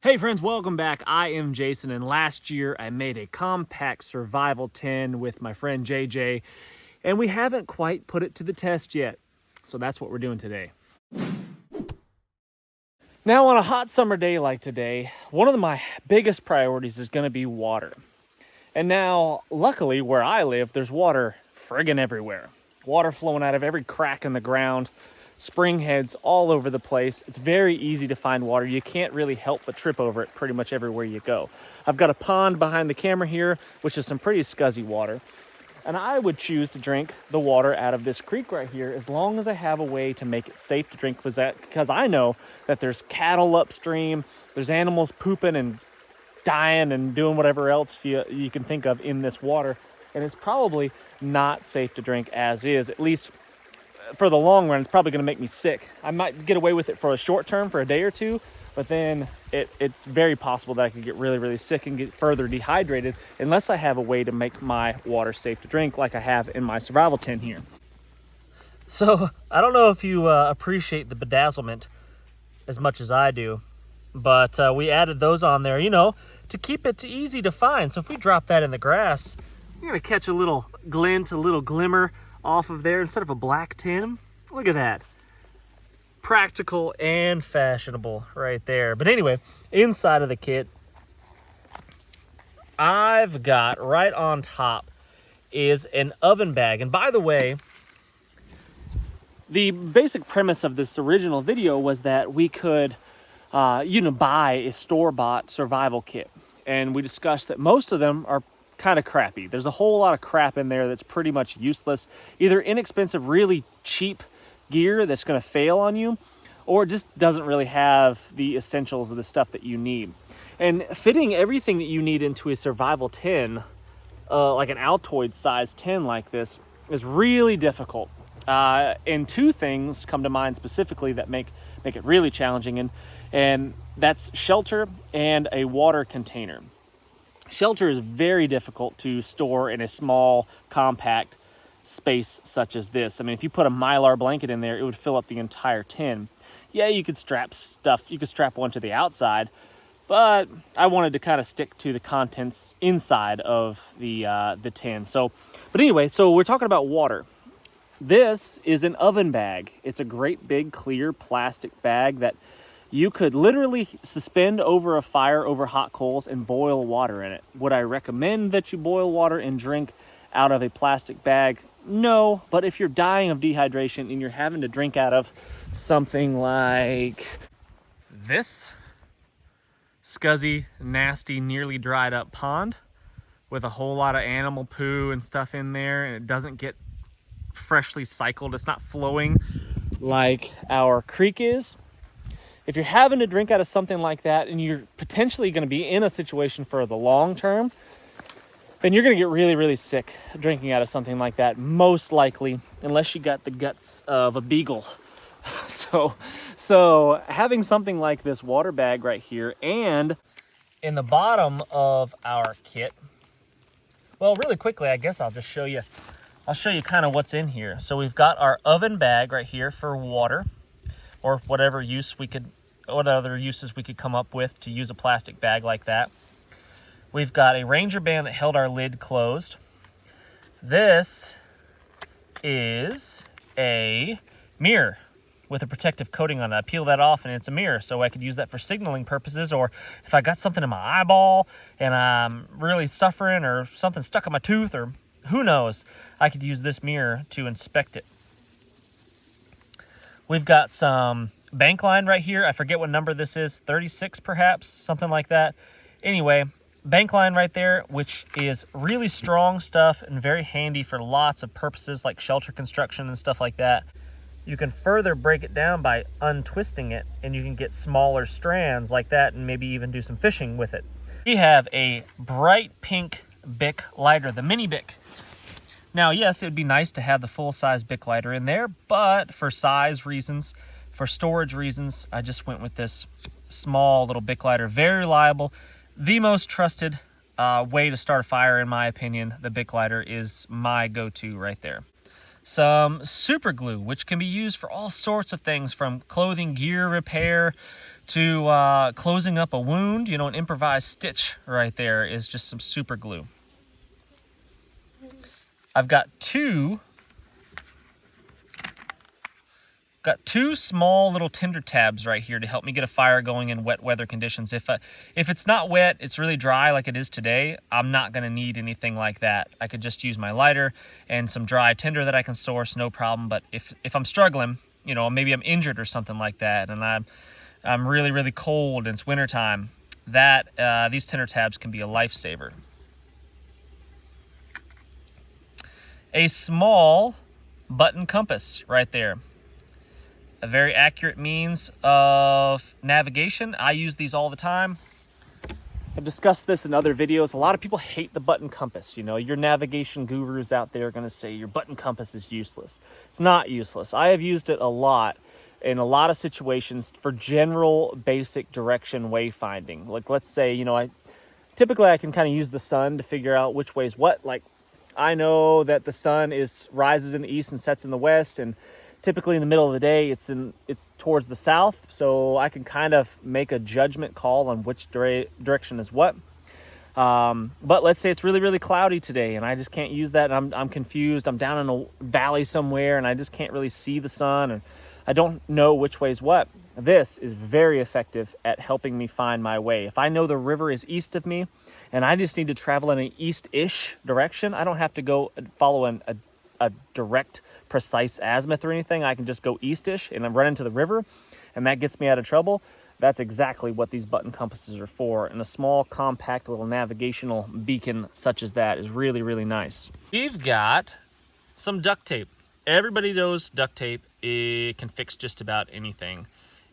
Hey friends, welcome back. I am Jason, and last year I made a compact survival tin with my friend JJ, and we haven't quite put it to the test yet. So that's what we're doing today. Now on a hot summer day like today, one of my biggest priorities is gonna be water. And now, luckily where I live, there's water friggin' everywhere. Water flowing out of every crack in the ground. Spring heads all over the place. It's very easy to find water. You can't really help but trip over it pretty much everywhere you go. I've got a pond behind the camera here, which is some pretty scuzzy water. And I would choose to drink the water out of this creek right here as long as I have a way to make it safe to drink, because I know that there's cattle upstream, there's animals pooping and dying and doing whatever else you can think of in this water. And it's probably not safe to drink as is, at least for the long run. It's probably going to make me sick. I might get away with it for a short term, for a day or two, but then it's very possible that I could get really sick and get further dehydrated unless I have a way to make my water safe to drink like I have in my survival tin here. So I don't know if you appreciate the bedazzlement as much as I do, but we added those on there, to keep it easy to find. So if we drop that in the grass, you're going to catch a little glint, a little glimmer off of there instead of a black tin. Look at that. Practical and fashionable right there. But anyway, inside of the kit, I've got right on top is an oven bag. And by the way, the basic premise of this original video was that we could buy a store-bought survival kit. And we discussed that most of them are kind of crappy. There's a whole lot of crap in there that's pretty much useless. Either inexpensive, really cheap gear that's going to fail on you, or it just doesn't really have the essentials of the stuff that you need. And fitting everything that you need into a survival tin, like an Altoid size tin like this, is really difficult. And two things come to mind specifically that make it really challenging, and that's shelter and a water container. Shelter is very difficult to store in a small, compact space such as this. I mean, if you put a Mylar blanket in there, it would fill up the entire tin. Yeah, you could strap one to the outside, but I wanted to kind of stick to the contents inside of the tin. But anyway, so we're talking about water. This is an oven bag. It's a great big clear plastic bag that you could literally suspend over a fire over hot coals and boil water in it. Would I recommend that you boil water and drink out of a plastic bag? No, but if you're dying of dehydration and you're having to drink out of something like this scuzzy, nasty, nearly dried up pond with a whole lot of animal poo and stuff in there, and it doesn't get freshly cycled, it's not flowing like our creek is. If you're having to drink out of something like that and you're potentially going to be in a situation for the long term, then you're going to get really sick drinking out of something like that, most likely, unless you got the guts of a beagle. So having something like this water bag right here, and in the bottom of our kit, well, really quickly, I guess I'll just show you. I'll show you kind of what's in here. So we've got our oven bag right here for water, or what other uses we could come up with to use a plastic bag like that. We've got a Ranger band that held our lid closed. This is a mirror with a protective coating on it. I peel that off and it's a mirror, so I could use that for signaling purposes, or if I got something in my eyeball and I'm really suffering, or something stuck in my tooth, or who knows, I could use this mirror to inspect it. We've got some bank line right here. I forget what number this is, 36 perhaps, something like that. Anyway, bank line right there, which is really strong stuff and very handy for lots of purposes like shelter construction and stuff like that. You can further break it down by untwisting it, and you can get smaller strands like that and maybe even do some fishing with it. We have a bright pink Bic lighter, the Mini Bic. Now, yes, it would be nice to have the full-size Bic lighter in there, but for size reasons, for storage reasons, I just went with this small little Bic lighter. Very reliable. The most trusted way to start a fire, in my opinion. The Bic lighter is my go-to right there. Some super glue, which can be used for all sorts of things, from clothing gear repair to closing up a wound. You know, an improvised stitch right there is just some super glue. I've got two small little tinder tabs right here to help me get a fire going in wet weather conditions. If it's not wet, it's really dry like it is today, I'm not going to need anything like that. I could just use my lighter and some dry tinder that I can source, no problem. But if I'm struggling, you know, maybe I'm injured or something like that, and I'm really, really cold and it's wintertime, these tinder tabs can be a lifesaver. A small button compass right there. A very accurate means of navigation. I use these all the time. I've discussed this in other videos. A lot of people hate the button compass. You know, your navigation gurus out there are going to say your button compass is useless. It's not useless. I have used it a lot in a lot of situations for general basic direction wayfinding. Like, let's say, you know, I can kind of use the sun to figure out which way is what. Like, I know that the sun rises in the east and sets in the west, and typically in the middle of the day it's towards the south, so I can kind of make a judgment call on which direction is what. But let's say it's really, really cloudy today and I just can't use that, and I'm confused. I'm down in a valley somewhere and I just can't really see the sun, and I don't know which way is what. This is very effective at helping me find my way. If I know the river is east of me and I just need to travel in an east-ish direction, I don't have to go follow a direct, precise azimuth or anything. I can just go east-ish and then run into the river, and that gets me out of trouble. That's exactly what these button compasses are for, and a small, compact little navigational beacon such as that is really, really nice. We've got some duct tape. Everybody knows duct tape, it can fix just about anything.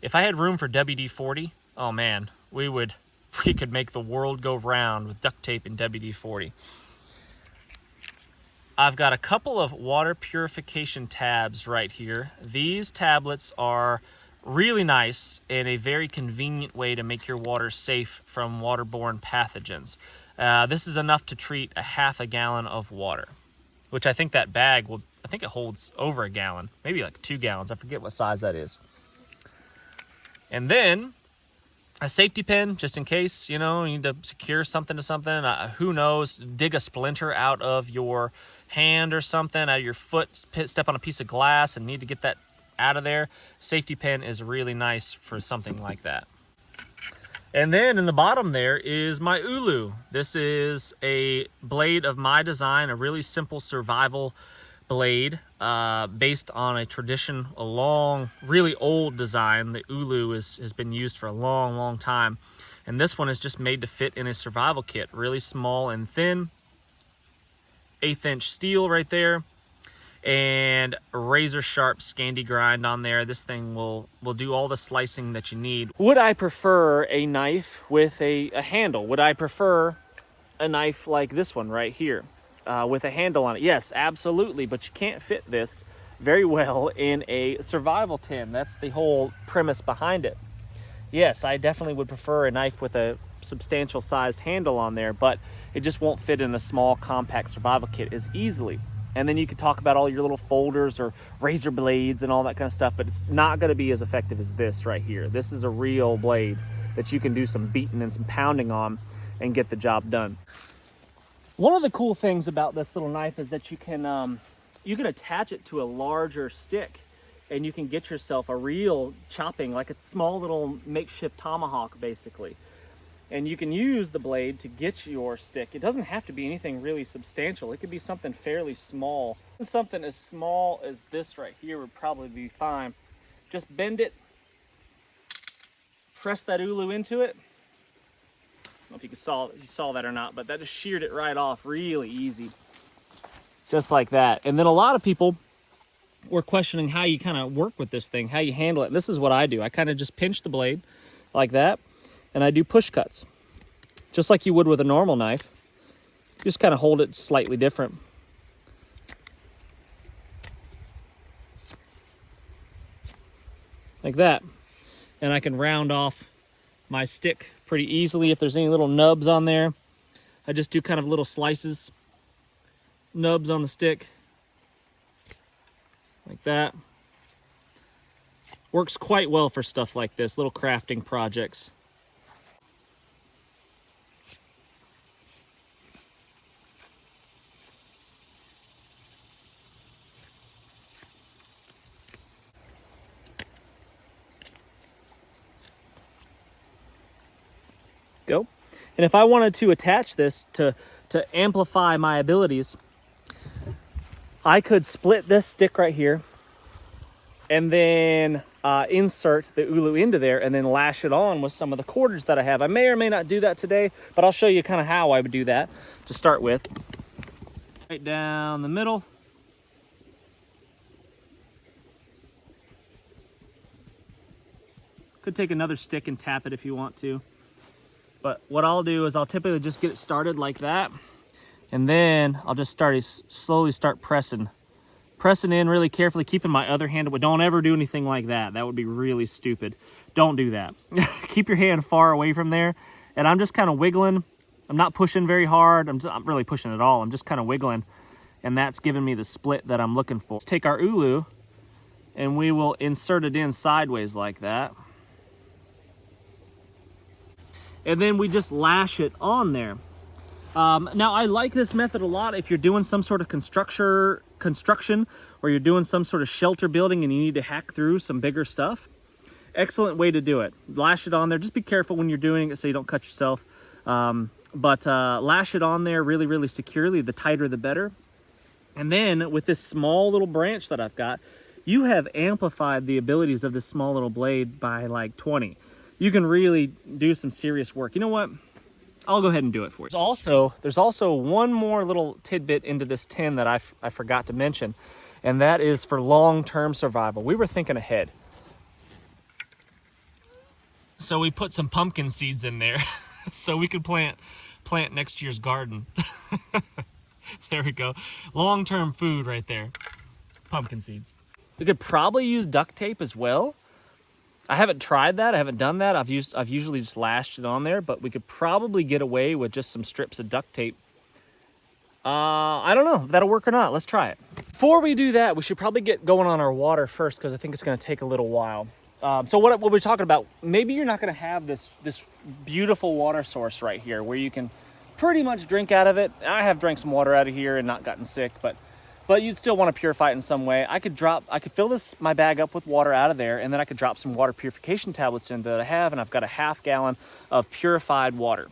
If I had room for WD-40, oh man, we could make the world go round with duct tape and WD-40. I've got a couple of water purification tabs right here. These tablets are really nice and a very convenient way to make your water safe from waterborne pathogens. This is enough to treat a half a gallon of water, which I think that bag I think it holds over a gallon, maybe like 2 gallons. I forget what size that is. And then a safety pin, just in case, you know, you need to secure something to something. Who knows, dig a splinter out of your hand or something, out of your foot, step on a piece of glass and need to get that out of there. Safety pin is really nice for something like that. And then in the bottom there is my ULU. This is a blade of my design, a really simple survival blade based on a long, really old design. The ULU has been used for a long, long time. And this one is just made to fit in a survival kit. Really small and thin. 1/8 inch steel right there. And a razor sharp Scandi grind on there. This thing will do all the slicing that you need. Would I prefer a knife with a handle? Would I prefer a knife like this one right here with a handle on it? Yes, absolutely. But you can't fit this very well in a survival tin. That's the whole premise behind it. Yes, I definitely would prefer a knife with a substantial sized handle on there, but it just won't fit in a small compact survival kit as easily. And then you could talk about all your little folders or razor blades and all that kind of stuff, but it's not going to be as effective as this right here. This is a real blade that you can do some beating and some pounding on and get the job done. One of the cool things about this little knife is that you can attach it to a larger stick, and you can get yourself a real chopping, like a small little makeshift tomahawk basically. And you can use the blade to get your stick. It doesn't have to be anything really substantial. It could be something fairly small. Something as small as this right here would probably be fine. Just bend it, press that ULU into it. I don't know if you saw that or not, but that just sheared it right off really easy. Just like that. And then a lot of people were questioning how you kind of work with this thing, how you handle it. And this is what I do. I kind of just pinch the blade like that. And I do push cuts, just like you would with a normal knife. Just kind of hold it slightly different. Like that. And I can round off my stick pretty easily. If there's any little nubs on there, I just do kind of little slices, nubs on the stick, like that. Works quite well for stuff like this, little crafting projects. Go. And if I wanted to attach this to amplify my abilities, I could split this stick right here and then insert the ULU into there and then lash it on with some of the quarters that I have. I may or may not do that today, but I'll show you kind of how I would do that to start with. Right down the middle. Could take another stick and tap it if you want to. But what I'll do is I'll typically just get it started like that. And then I'll just slowly start pressing in really carefully, keeping my other hand away. Don't ever do anything like that. That would be really stupid. Don't do that. Keep your hand far away from there. And I'm just kind of wiggling. I'm not pushing very hard. I'm not really pushing at all. I'm just kind of wiggling. And that's giving me the split that I'm looking for. Let's take our ULU and we will insert it in sideways like that. And then we just lash it on there. Now I like this method a lot if you're doing some sort of construction or you're doing some sort of shelter building and you need to hack through some bigger stuff. Excellent way to do it. Lash it on there. Just be careful when you're doing it so you don't cut yourself. But lash it on there really, really securely. The tighter the better. And then with this small little branch that I've got, you have amplified the abilities of this small little blade by like 20. You can really do some serious work. You know what? I'll go ahead and do it for you. There's also one more little tidbit into this tin that I forgot to mention, and that is for long-term survival. We were thinking ahead. So we put some pumpkin seeds in there so we could plant next year's garden. There we go. Long-term food right there. Pumpkin seeds. We could probably use duct tape as well. I haven't tried that. I haven't done that. I've usually just lashed it on there, but we could probably get away with just some strips of duct tape. I don't know if that'll work or not. Let's try it. Before we do that, we should probably get going on our water first because I think it's going to take a little while. So what we're talking about, maybe you're not going to have this beautiful water source right here where you can pretty much drink out of it. I have drank some water out of here and not gotten sick, but you'd still want to purify it in some way. I could fill my bag up with water out of there, and then I could drop some water purification tablets in that I have, and I've got a half gallon of purified water.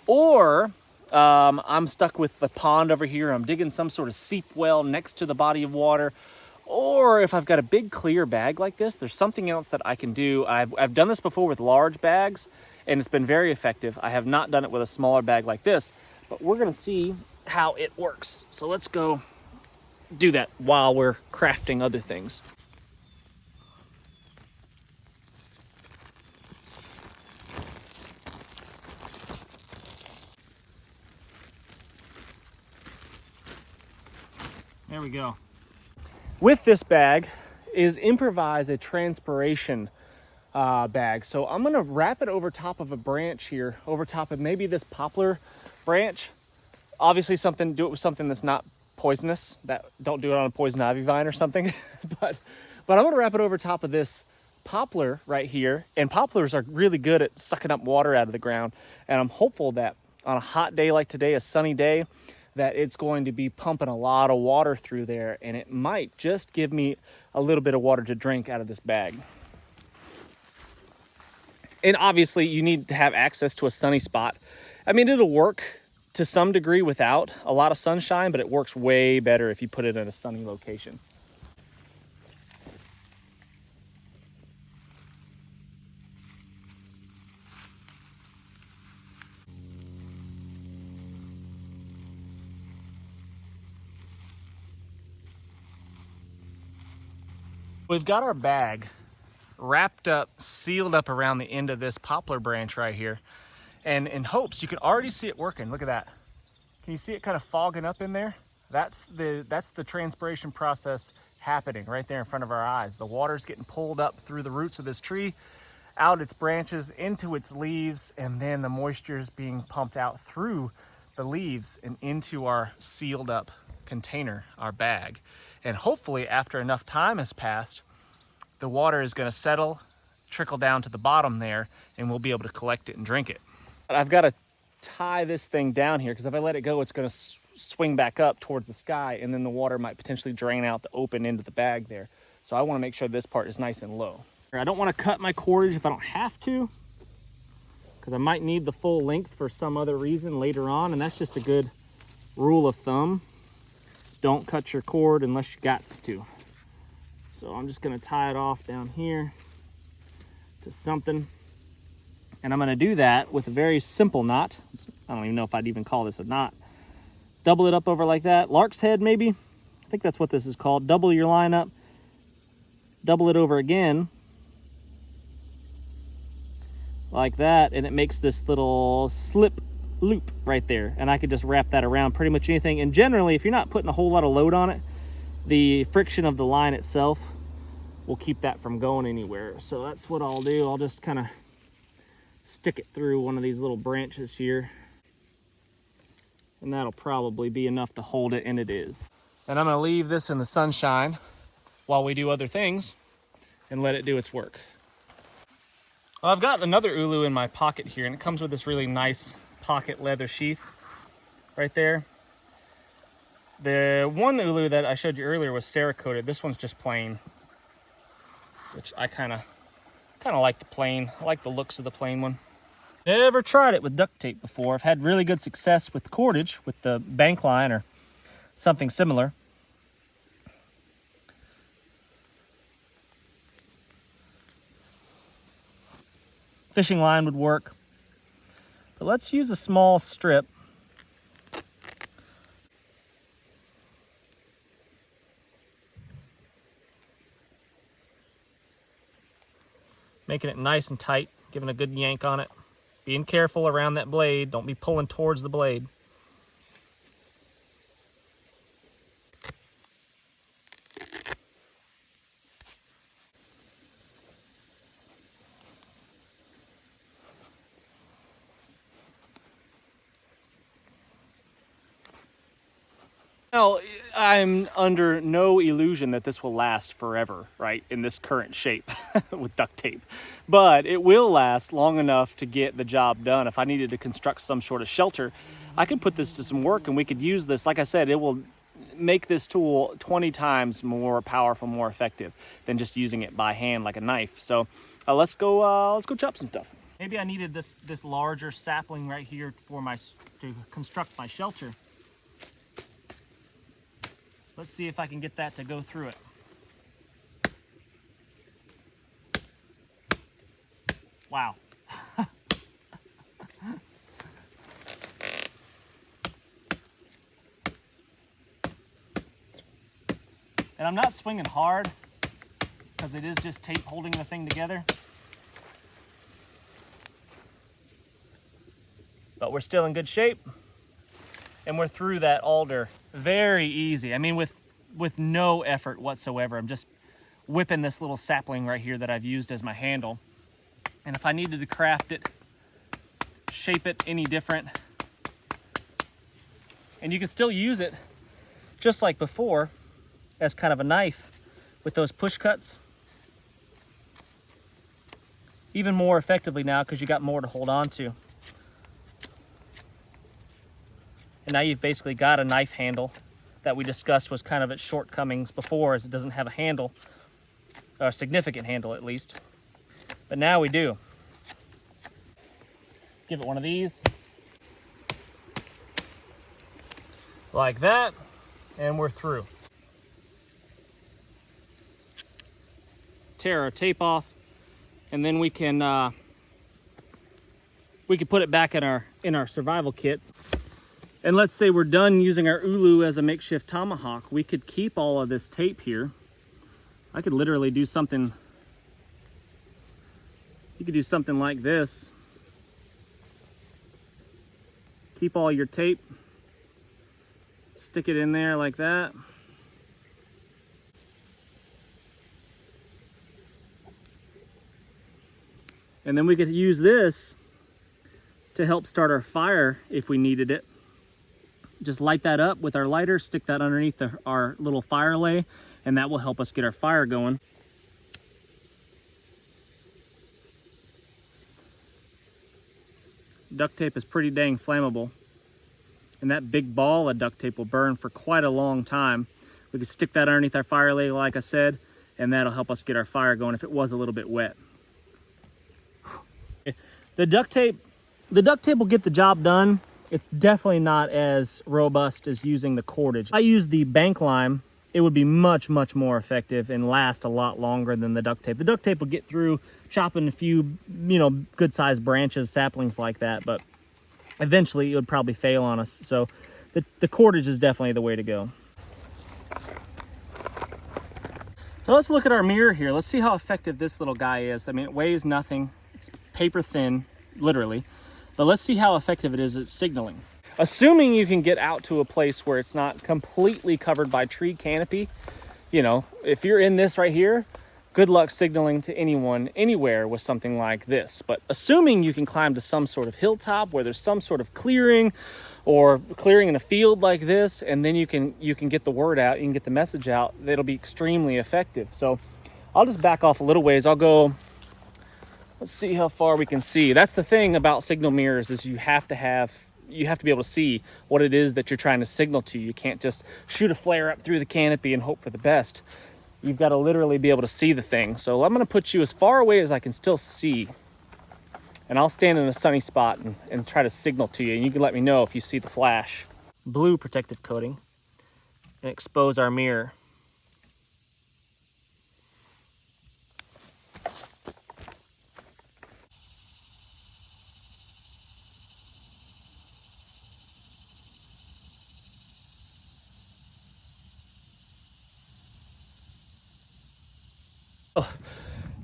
Or I'm stuck with the pond over here. I'm digging some sort of seep well next to the body of water. Or if I've got a big clear bag like this, there's something else that I can do. I've done this before with large bags, and it's been very effective. I have not done it with a smaller bag like this, but we're gonna see how it works. So let's go do that while we're crafting other things. There we go. With this bag is Improvise a transpiration bag. So I'm gonna wrap it over top of a branch here, over top of maybe this poplar branch. Obviously do it with something that's not poisonous. Don't do it on a poison ivy vine or something. but I'm gonna wrap it over top of this poplar right here. And poplars are really good at sucking up water out of the ground. And I'm hopeful that on a hot day like today, a sunny day, that it's going to be pumping a lot of water through there, and it might just give me a little bit of water to drink out of this bag. And obviously you need to have access to a sunny spot. I mean, it'll work to some degree without a lot of sunshine, but it works way better if you put it in a sunny location. We've got our bag wrapped up, sealed up around the end of this poplar branch right here. And in hopes, you can already see it working. Look at that. Can you see it kind of fogging up in there? That's the transpiration process happening right there in front of our eyes. The water's getting pulled up through the roots of this tree, out its branches, into its leaves, and then the moisture is being pumped out through the leaves and into our sealed up container, our bag. And hopefully after enough time has passed, the water is gonna settle, trickle down to the bottom there, and we'll be able to collect it and drink it. But I've gotta tie this thing down here because if I let it go, it's gonna swing back up towards the sky, and then the water might potentially drain out the open end of the bag there. So I wanna make sure this part is nice and low. I don't wanna cut my cordage if I don't have to, because I might need the full length for some other reason later on, and that's just a good rule of thumb. Don't cut your cord unless you got to. So I'm just gonna tie it off down here to something. And I'm gonna do that with a very simple knot. I don't even know if I'd even call this a knot. Double it up over like that. Lark's head, maybe? I think that's what this is called. Double your line up. Double it over again. Like that, and it makes this little slip loop right there. And I could just wrap that around pretty much anything. And generally, if you're not putting a whole lot of load on it, the friction of the line itself will keep that from going anywhere. So that's what I'll do. I'll just kind of stick it through one of these little branches here. And that'll probably be enough to hold it, and it is. And I'm gonna leave this in the sunshine while we do other things and let it do its work. Well, I've got another ULU in my pocket here, and it comes with this really nice pocket leather sheath right there. The one ULU that I showed you earlier was Cerakoted. This one's just plain, which I kind of like the plain. I like the looks of the plain one. Never tried it with duct tape before. I've had really good success with cordage, with the bank line or something similar. Fishing line would work, but let's use a small strip. Making it nice and tight, giving a good yank on it. Being careful around that blade. Don't be pulling towards the blade. Now, I'm under no illusion that this will last forever, right, in this current shape with duct tape. But it will last long enough to get the job done. If I needed to construct some sort of shelter, I could put this to some work, and we could use this. Like I said, it will make this tool 20 times more powerful, more effective than just using it by hand like a knife. So let's go chop some stuff. Maybe I needed this larger sapling right here to construct my shelter. Let's see if I can get that to go through it. Wow. And I'm not swinging hard because it is just tape holding the thing together. But we're still in good shape. And we're through that alder very easy. I mean, with no effort whatsoever. I'm just whipping this little sapling right here that I've used as my handle. And if I needed to craft it, shape it any different, and you can still use it just like before as kind of a knife with those push cuts. Even more effectively now because you got more to hold on to. And now you've basically got a knife handle that we discussed was kind of its shortcomings before, as it doesn't have a handle, or a significant handle at least. But now we do. Give it one of these. Like that, and we're through. Tear our tape off, and then we can put it back in our survival kit. And let's say we're done using our ULU as a makeshift tomahawk. We could keep all of this tape here. I could literally do something. You could do something like this. Keep all your tape. Stick it in there like that. And then we could use this to help start our fire if we needed it. Just light that up with our lighter, stick that underneath our little fire lay, and that will help us get our fire going. duct tape is pretty dang flammable. And that big ball of duct tape will burn for quite a long time. We could stick that underneath our fire leg, like I said, and that'll help us get our fire going if it was a little bit wet. The duct tape will get the job done. It's definitely not as robust as using the cordage. If I use the bank lime, it would be much, much more effective and last a lot longer than the duct tape. The duct tape will get through chopping a few, good sized branches, saplings like that, but eventually it would probably fail on us. So the cordage is definitely the way to go. So let's look at our mirror here. Let's see how effective this little guy is. I mean, it weighs nothing. It's paper thin, literally. But let's see how effective it is at signaling. Assuming you can get out to a place where it's not completely covered by tree canopy, if you're in this right here, good luck signaling to anyone, anywhere with something like this. But assuming you can climb to some sort of hilltop where there's some sort of clearing or clearing in a field like this, and then you can get the word out, you can get the message out, that'll be extremely effective. So I'll just back off a little ways. I'll go, let's see how far we can see. That's the thing about signal mirrors, is you have to be able to see what it is that you're trying to signal to. You can't just shoot a flare up through the canopy and hope for the best. You've got to literally be able to see the thing. So I'm going to put you as far away as I can still see. And I'll stand in a sunny spot and try to signal to you. And you can let me know if you see the flash. Blue protective coating. And expose our mirror.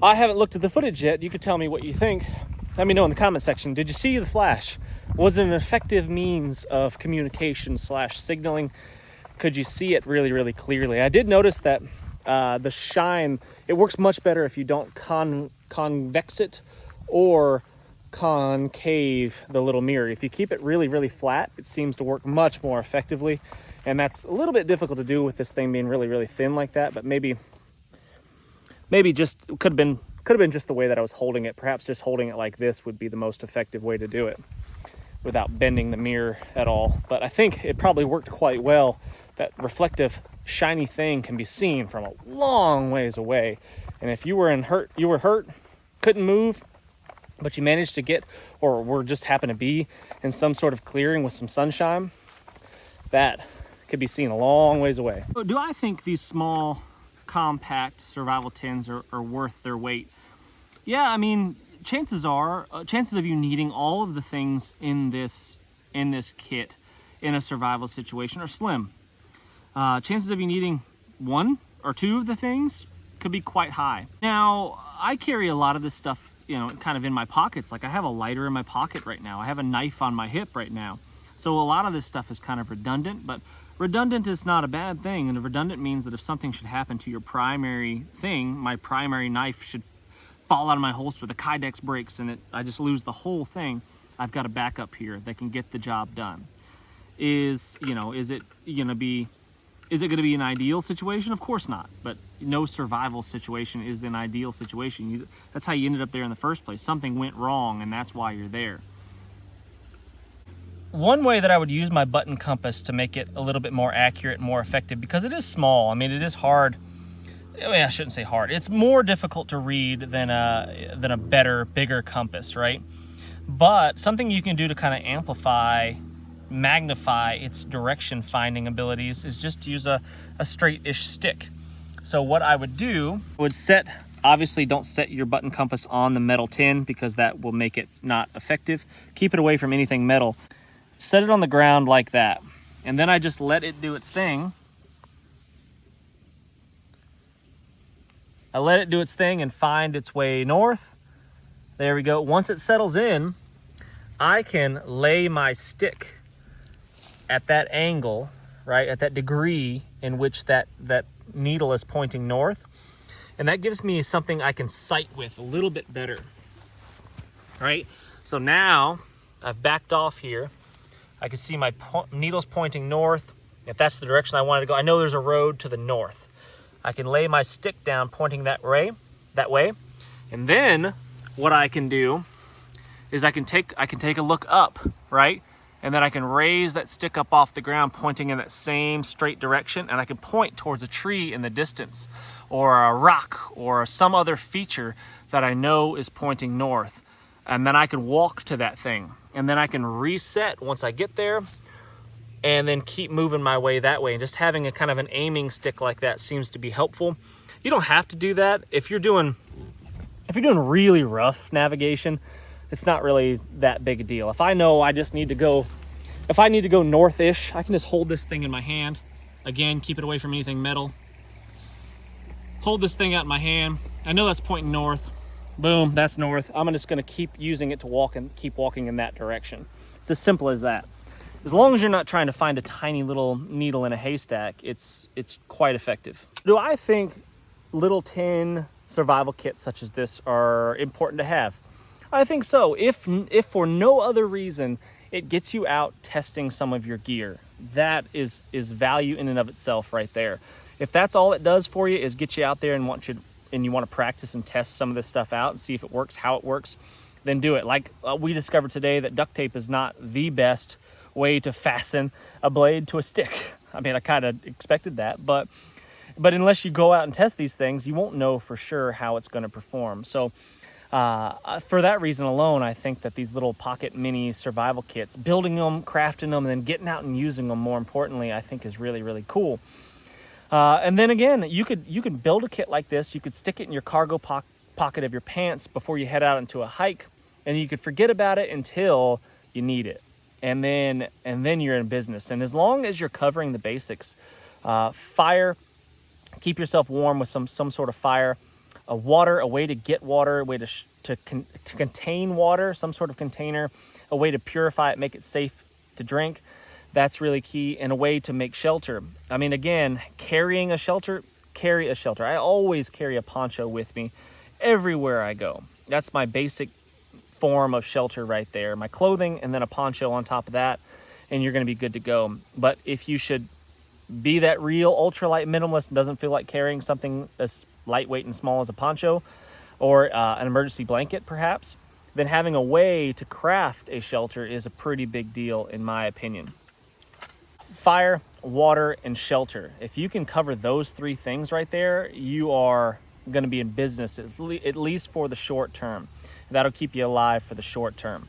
I haven't looked at the footage yet. You could tell me what you think. Let me know in the comment section. Did you see the flash? Was it an effective means of communication / signaling? Could you see it really, really clearly? I did notice that the shine, it works much better if you don't convex it or concave the little mirror. If you keep it really, really flat, it seems to work much more effectively. And that's a little bit difficult to do with this thing being really, really thin like that, but maybe just could have been just the way that I was holding it. Perhaps just holding it like this would be the most effective way to do it without bending the mirror at all. But I think it probably worked quite well. That reflective, shiny thing can be seen from a long ways away. And if you were hurt, couldn't move, but you managed to get, or were just happen to be in some sort of clearing with some sunshine, that could be seen a long ways away. So do I think these small, compact survival tins are worth their weight? Yeah, I mean, chances of you needing all of the things in this kit in a survival situation are slim. Chances of you needing one or two of the things could be quite high. Now, I carry a lot of this stuff, kind of in my pockets. Like I have a lighter in my pocket right now. I have a knife on my hip right now. So a lot of this stuff is kind of redundant, but redundant is not a bad thing. And redundant means that if something should happen to your primary thing, my primary knife should fall out of my holster, the Kydex breaks and I just lose the whole thing, I've got a backup here that can get the job done. Is it going to be an ideal situation? Of course not. But no survival situation is an ideal situation. That's how you ended up there in the first place. Something went wrong and that's why you're there. One way that I would use my button compass to make it a little bit more accurate and more effective, because it is small. I mean, it is hard. I shouldn't say hard. It's more difficult to read than a better, bigger compass, right? But something you can do to kind of amplify, magnify its direction finding abilities is just to use a straight-ish stick. So what I would do would obviously don't set your button compass on the metal tin because that will make it not effective. Keep it away from anything metal. Set it on the ground like that. And then I just let it do its thing. I let it do its thing and find its way north. There we go. Once it settles in, I can lay my stick at that angle, right, at that degree in which that needle is pointing north. And that gives me something I can sight with a little bit better, right? So now I've backed off here. I can see my needle's pointing north. If that's the direction I wanted to go, I know there's a road to the north. I can lay my stick down pointing that way. And then what I can do is I can take a look up, right? And then I can raise that stick up off the ground, pointing in that same straight direction, and I can point towards a tree in the distance, or a rock, or some other feature that I know is pointing north. And then I can walk to that thing, and then I can reset once I get there, and then keep moving my way that way. And just having a kind of an aiming stick like that seems to be helpful. You don't have to do that. If you're doing really rough navigation, it's not really that big a deal. If I know I just need to go, if I need to go north-ish, I can just hold this thing in my hand. Again, keep it away from anything metal. Hold this thing out in my hand. I know that's pointing north. Boom, that's north. I'm just gonna keep using it to walk and keep walking in that direction. It's as simple as that. As long as you're not trying to find a tiny little needle in a haystack, it's quite effective. Do I think little tin survival kits such as this are important to have? I think so. If for no other reason, it gets you out testing some of your gear. That is value in and of itself right there. If that's all it does for you is get you out there and you want to practice and test some of this stuff out and see if it works, how it works, then do it. Like we discovered today that duct tape is not the best way to fasten a blade to a stick. I mean, I kind of expected that, but unless you go out and test these things, you won't know for sure how it's going to perform. So for that reason alone, I think that these little pocket mini survival kits, building them, crafting them, and then getting out and using them, more importantly, I think is really, really cool. And then again, you could build a kit like this. You could stick it in your cargo pocket of your pants before you head out into a hike, and you could forget about it until you need it. And then you're in business. And as long as you're covering the basics, fire, keep yourself warm with some sort of fire, water, a way to get water, a way to contain water, some sort of container, a way to purify it, make it safe to drink. That's really key, and a way to make shelter. I mean, again, carrying a shelter, carry a shelter. I always carry a poncho with me everywhere I go. That's my basic form of shelter right there. My clothing and then a poncho on top of that, and you're going to be good to go. But if you should be that real ultralight minimalist and doesn't feel like carrying something as lightweight and small as a poncho or an emergency blanket perhaps, then having a way to craft a shelter is a pretty big deal in my opinion. Fire, water, and shelter. If you can cover those three things right there, you are going to be in business, at least for the short term. That'll keep you alive for the short term.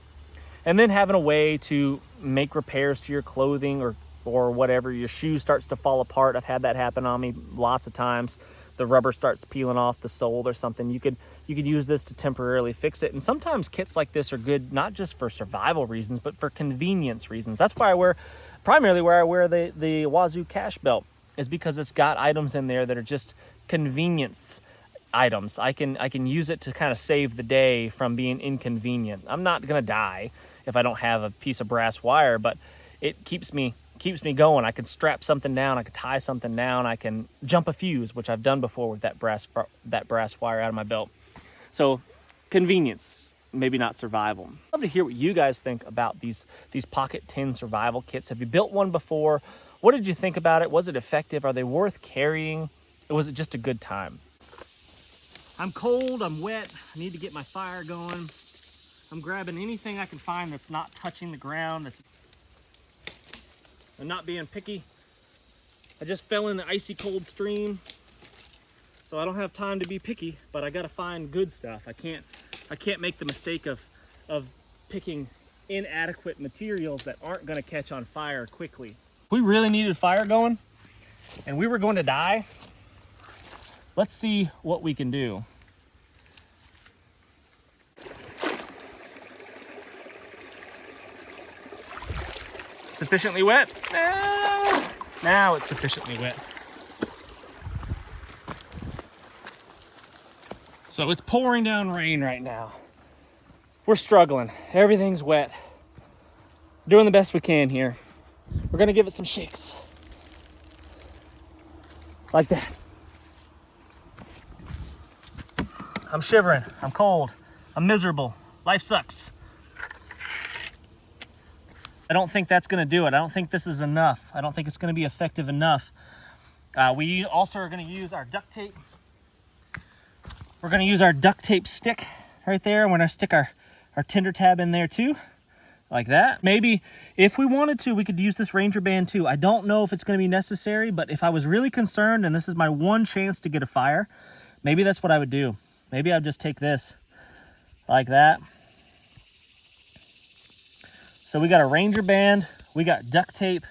And then having a way to make repairs to your clothing or whatever. Your shoe starts to fall apart. I've had that happen on me lots of times. The rubber starts peeling off the sole or something. You could use this to temporarily fix it. And sometimes kits like this are good not just for survival reasons, but for convenience reasons. That's why primarily where I wear the Wazoo cash belt, is because it's got items in there that are just convenience items. I can use it to kind of save the day from being inconvenient. I'm not gonna die if I don't have a piece of brass wire, but it keeps me going. I can strap something down, I can tie something down, I can jump a fuse, which I've done before with that brass wire out of my belt. So convenience, maybe not survival. I'd love to hear what you guys think about these pocket tin survival kits. Have you built one before? What did you think about it? Was it effective? Are they worth carrying? Or was it just a good time? I'm cold, I'm wet, I need to get my fire going. I'm grabbing anything I can find that's not touching the ground, I'm not being picky. I just fell in the icy cold stream, so I don't have time to be picky, but I gotta find good stuff. I can't make the mistake of picking inadequate materials that aren't gonna catch on fire quickly. We really needed fire going, and we were going to die. Let's see what we can do. Sufficiently wet? Now it's sufficiently wet. So it's pouring down rain right now. We're struggling. Everything's wet. Doing the best we can here. We're gonna give it some shakes. Like that. I'm shivering, I'm cold, I'm miserable, life sucks. I don't think that's gonna do it. I don't think this is enough. I don't think it's gonna be effective enough. We also are gonna use our duct tape. We're gonna use our duct tape stick right there. We're gonna stick our our tinder tab in there too, like that. Maybe if we wanted to, we could use this Ranger band too. I don't know if it's going to be necessary, but if I was really concerned and this is my one chance to get a fire, maybe that's what I would do. Maybe I'd just take this like that. So we got a Ranger band, we got duct tape,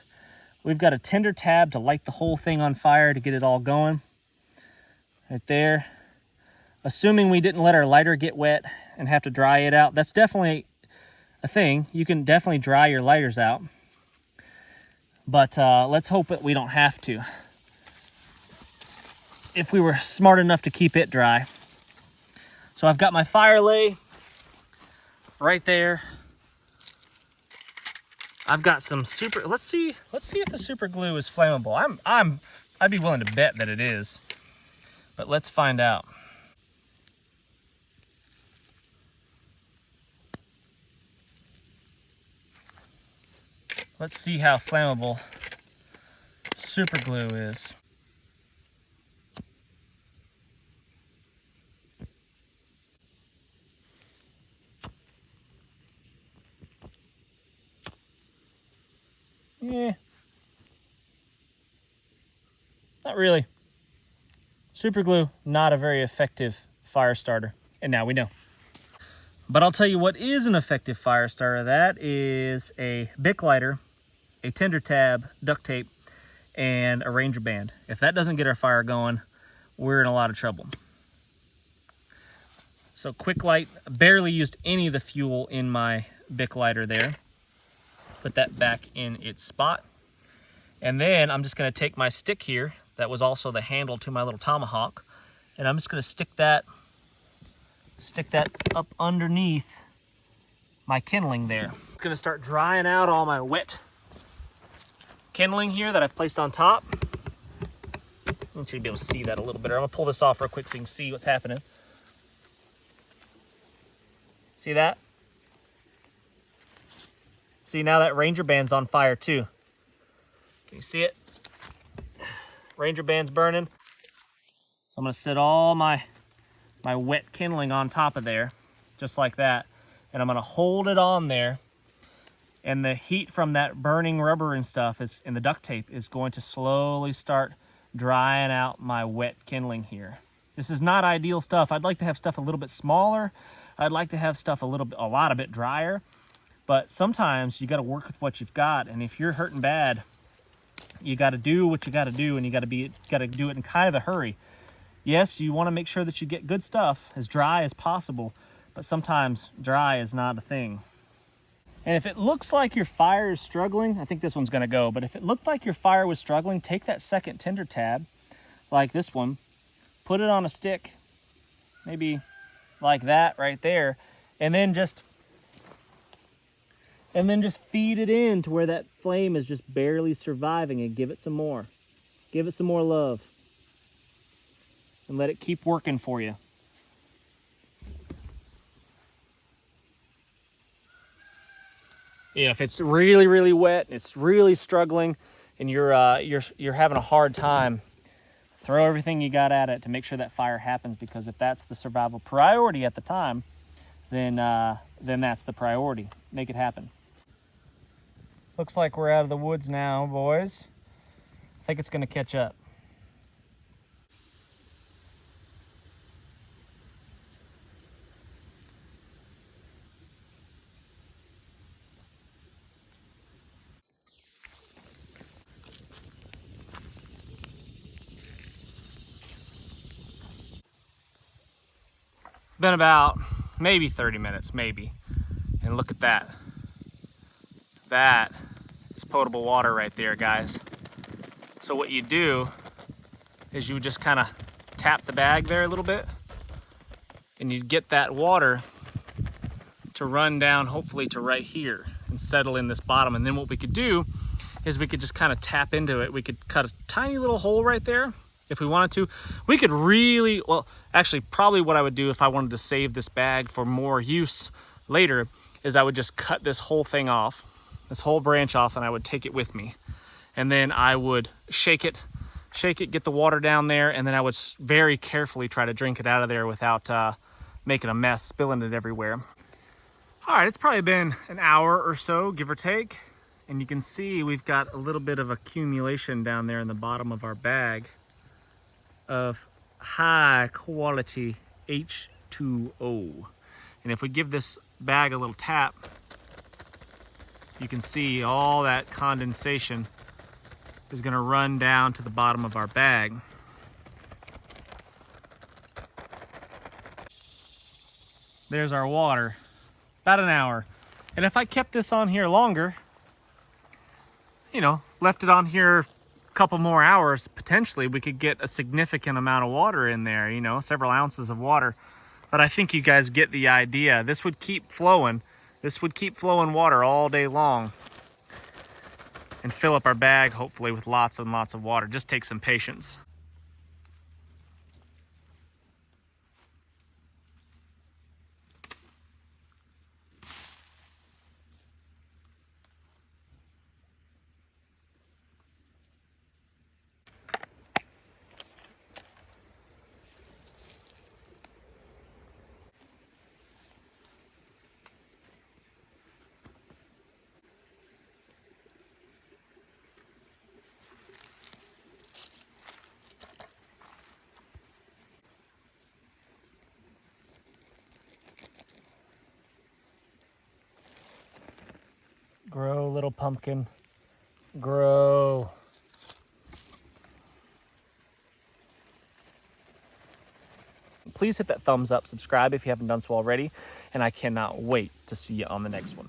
we've got a tinder tab to light the whole thing on fire to get it all going. Right there. Assuming we didn't let our lighter get wet and have to dry it out. That's definitely a thing. You can definitely dry your lighters out. But let's hope that we don't have to. If we were smart enough to keep it dry. So I've got my fire lay right there. I've got some super, let's see if the super glue is flammable. I'd be willing to bet that it is, but let's find out. Let's see how flammable super glue is. Yeah, not really. Super glue, not a very effective fire starter, and now we know. But I'll tell you what is an effective fire starter. That is a Bic lighter, a tinder tab, duct tape, and a Ranger band. If that doesn't get our fire going, we're in a lot of trouble. So quick light, barely used any of the fuel in my Bic lighter there. Put that back in its spot. And then I'm just gonna take my stick here, that was also the handle to my little tomahawk, and I'm just gonna stick that up underneath my kindling there. I'm gonna start drying out all my wet kindling here that I've placed on top. You should be able to see that a little better. I'm gonna pull this off real quick so you can see what's happening. See that? See, now that Ranger band's on fire too. Can you see it? Ranger band's burning. So I'm gonna set all my wet kindling on top of there, just like that. And I'm gonna hold it on there. And the heat from that burning rubber and stuff and the duct tape is going to slowly start drying out my wet kindling here. This is not ideal stuff. I'd like to have stuff a little bit smaller. I'd like to have stuff a lot a bit drier. But sometimes you got to work with what you've got, and if you're hurting bad, you got to do what you got to do, and you got to do it in kind of a hurry. Yes, you want to make sure that you get good stuff as dry as possible, but sometimes dry is not a thing. And if it looks like your fire is struggling, I think this one's going to go, but if it looked like your fire was struggling, take that second tinder tab, like this one, put it on a stick, maybe like that right there, and then just feed it in to where that flame is just barely surviving, and give it some more. Give it some more love. And let it keep working for you. You know, if it's really, really wet, and it's really struggling, and you're having a hard time, throw everything you got at it to make sure that fire happens, because if that's the survival priority at the time, then that's the priority. Make it happen. Looks like we're out of the woods now, boys. I think it's gonna catch up. Been about maybe 30 minutes, maybe. And look at that. That is potable water right there, guys. So what you do is you just kind of tap the bag there a little bit, and you get that water to run down, hopefully to right here, and settle in this bottom. And then what we could do is we could just kind of tap into it. We could cut a tiny little hole right there if we wanted to. We could really, well, actually probably what I would do if I wanted to save this bag for more use later is I would just cut this whole thing off, this whole branch off, and I would take it with me. And then I would shake it, get the water down there, and then I would very carefully try to drink it out of there without making a mess, spilling it everywhere. All right, it's probably been an hour or so, give or take. And you can see we've got a little bit of accumulation down there in the bottom of our bag of high quality H2O. And if we give this bag a little tap, you can see all that condensation is gonna run down to the bottom of our bag. There's our water, about an hour. And if I kept this on here longer, you know, left it on here a couple more hours, potentially we could get a significant amount of water in there, you know, several ounces of water. But I think you guys get the idea. This would keep flowing. This would keep flowing water all day long and fill up our bag, hopefully, with lots and lots of water. Just take some patience. Grow, little pumpkin, grow. Please hit that thumbs up, subscribe if you haven't done so already, and I cannot wait to see you on the next one.